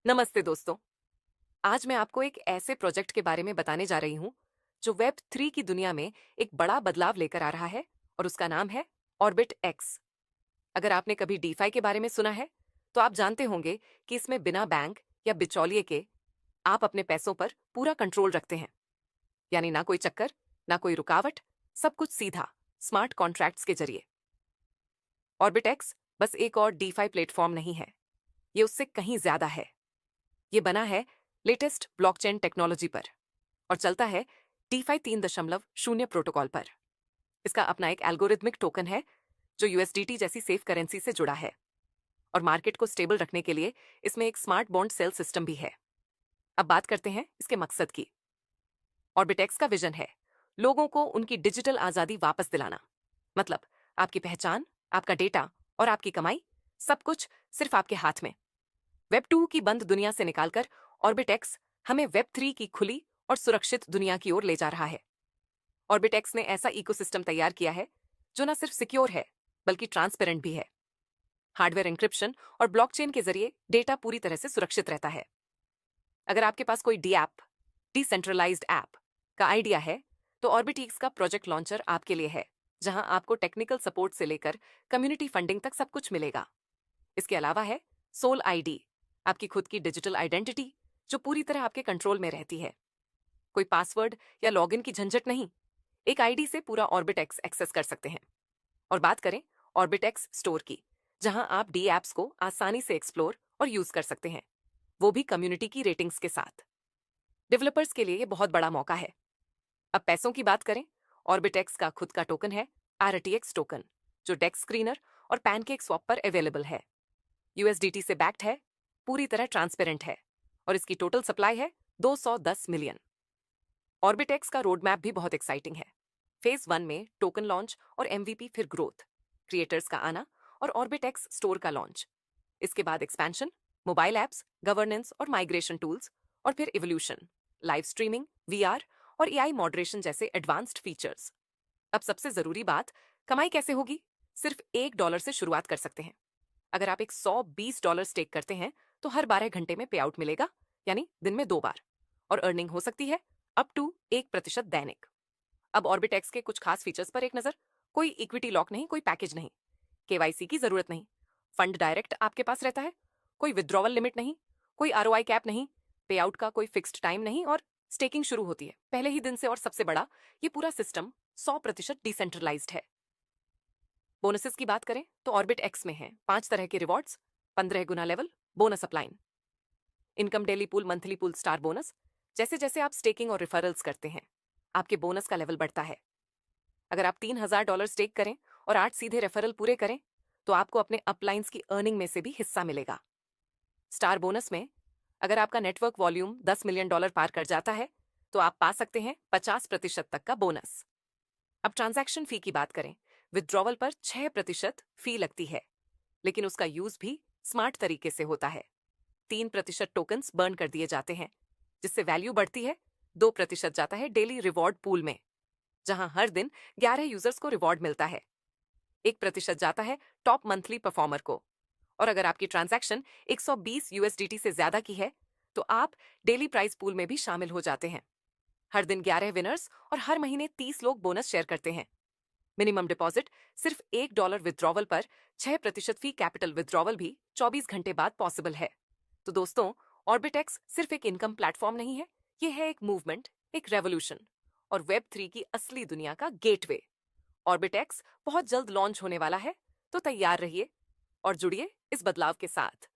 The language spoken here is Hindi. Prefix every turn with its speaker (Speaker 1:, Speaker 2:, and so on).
Speaker 1: नमस्ते दोस्तों। आज मैं आपको एक ऐसे प्रोजेक्ट के बारे में बताने जा रही हूँ जो वेब 3 की दुनिया में एक बड़ा बदलाव लेकर आ रहा है और उसका नाम है ऑर्बिट एक्स। अगर आपने कभी डीफाई के बारे में सुना है तो आप जानते होंगे कि इसमें बिना बैंक या बिचौलिए के आप अपने पैसों पर पूरा कंट्रोल रखते हैं। यानी ना कोई चक्कर, ना कोई रुकावट, सब कुछ सीधा स्मार्ट कॉन्ट्रैक्ट्स के जरिए। ऑर्बिट एक्स बस एक और डीफाई प्लेटफॉर्म नहीं है, ये उससे कहीं ज्यादा है। ये बना है लेटेस्ट ब्लॉकचेन टेक्नोलॉजी पर और चलता है DeFi 3.0 प्रोटोकॉल पर। इसका अपना एक एल्गोरिथमिक टोकन है जो यूएसडीटी जैसी सेफ करेंसी से जुड़ा है और मार्केट को स्टेबल रखने के लिए इसमें एक स्मार्ट बॉन्ड सेल सिस्टम भी है। अब बात करते हैं इसके मकसद की। ऑर्बिटेक्स का विजन है लोगों को उनकी डिजिटल आजादी वापस दिलाना। मतलब आपकी पहचान, आपका डेटा और आपकी कमाई, सब कुछ सिर्फ आपके हाथ में। वेब 2 की बंद दुनिया से निकालकर ऑर्बिटेक्स हमें वेब 3 की खुली और सुरक्षित दुनिया की ओर ले जा रहा है। ऑर्बिटेक्स ने ऐसा इकोसिस्टम तैयार किया है जो न सिर्फ सिक्योर है बल्कि ट्रांसपेरेंट भी है। हार्डवेयर एन्क्रिप्शन और ब्लॉकचेन के जरिए डेटा पूरी तरह से सुरक्षित रहता है। अगर आपके पास कोई डी ऐप, डिसेंट्रलाइज्ड ऐप का आइडिया है तो ऑर्बिटेक्स का प्रोजेक्ट लॉन्चर आपके लिए है, जहां आपको टेक्निकल सपोर्ट से लेकर कम्युनिटी फंडिंग तक सब कुछ मिलेगा। इसके अलावा है सोल आईडी, आपकी खुद की डिजिटल आइडेंटिटी जो पूरी तरह आपके कंट्रोल में रहती है। कोई पासवर्ड या लॉगिन की झंझट नहीं, एक आईडी से पूरा ऑर्बिटेक्स एक्सेस कर सकते हैं। और बात करें ऑर्बिटेक्स स्टोर की, जहां आप डी एप्स को आसानी से एक्सप्लोर और यूज कर सकते हैं, वो भी कम्युनिटी की रेटिंग्स के साथ। डेवलपर्स के लिए ये बहुत बड़ा मौका है। अब पैसों की बात करें, ऑर्बिटेक्स का खुद का टोकन है RTX टोकन, जो डेक्स स्क्रीनर और पैनकेक स्वैप पर अवेलेबल है। यूएसडीटी से बैक्ड है, पूरी तरह ट्रांसपेरेंट है और इसकी टोटल सप्लाई है 210 मिलियन। ऑर्बिटेक्स का रोड मैप भी बहुत एक्साइटिंग है। फेज 1 में टोकन लॉन्च और MVP, फिर ग्रोथ, क्रिएटर्स का आना और ऑर्बिटेक्स स्टोर का लॉन्च। इसके बाद एक्सपेंशन, मोबाइल एप्स, गवर्नेंस और माइग्रेशन टूल्स, और फिर इवोल्यूशन, लाइव स्ट्रीमिंग, VR और AI मॉडरेशन जैसे एडवांस्ड फीचर्स। अब सबसे जरूरी बात, कमाई कैसे होगी? सिर्फ $1 से शुरुआत कर सकते हैं। अगर आप एक $120 स्टेक करते हैं तो हर 12 घंटे में पे आउट मिलेगा, यानी दिन में 2 बार। और अर्निंग हो सकती है अप टू 1% दैनिक। अब ऑर्बिटेक्स के कुछ खास फीचर्स पर एक नजर। कोई इक्विटी लॉक नहीं, कोई पैकेज नहीं, KYC की जरूरत नहीं, फंड डायरेक्ट आपके पास रहता है, कोई विड्रॉवल लिमिट नहीं, कोई ROI कैप नहीं, पे आउट का कोई फिक्स्ड टाइम नहीं, और स्टेकिंग शुरू होती है पहले ही दिन से। और सबसे बड़ा, ये पूरा सिस्टम 100% डिसेंट्रलाइज्ड है। बोनसेस की बात करें तो ऑर्बिट एक्स में है 5 तरह के रिवॉर्ड्स, 15 गुना level, bonus upline, income daily pool, monthly pool, star bonus. जैसे जैसे आप स्टेकिंग और रिफरल्स करते हैं, आपके बोनस का लेवल बढ़ता है। अगर आप $3000 स्टेक करें और 8 सीधे रेफरल पूरे करें तो आपको अपने अपलाइंस की अर्निंग में से भी हिस्सा मिलेगा। स्टार बोनस में अगर आपका नेटवर्क वॉल्यूम $10 मिलियन पार कर जाता है तो आप पा सकते हैं 50% तक का बोनस। अब ट्रांजैक्शन फी की बात करें, विथड्रॉवल पर 6% फी लगती है, लेकिन उसका यूज भी स्मार्ट तरीके से होता है। 3% टोकन्स बर्न कर दिए जाते हैं, जिससे वैल्यू बढ़ती है। 2% जाता है डेली रिवॉर्ड पूल में, जहां हर दिन 11 यूजर्स को रिवॉर्ड मिलता है। 1% जाता है टॉप मंथली परफॉर्मर को। और अगर आपकी ट्रांजैक्शन 120 USDT से ज्यादा की है तो आप डेली प्राइस पूल में भी शामिल हो जाते हैं। हर दिन 11 विनर्स और हर महीने 30 लोग बोनस शेयर करते हैं। मिनिमम डिपॉजिट सिर्फ $1 विथड्रॉवल पर 6% फी कैपिटल विथड्रॉवल भी 24 घंटे बाद पॉसिबल है। तो दोस्तों, ऑर्बिटेक्स सिर्फ एक इनकम प्लेटफॉर्म नहीं है, ये है एक मूवमेंट, एक रेवोल्यूशन और वेब 3 की असली दुनिया का गेटवे। ऑर्बिटेक्स बहुत जल्द लॉन्च होने वाला है, तो तैयार रहिए और जुड़िए इस बदलाव के साथ।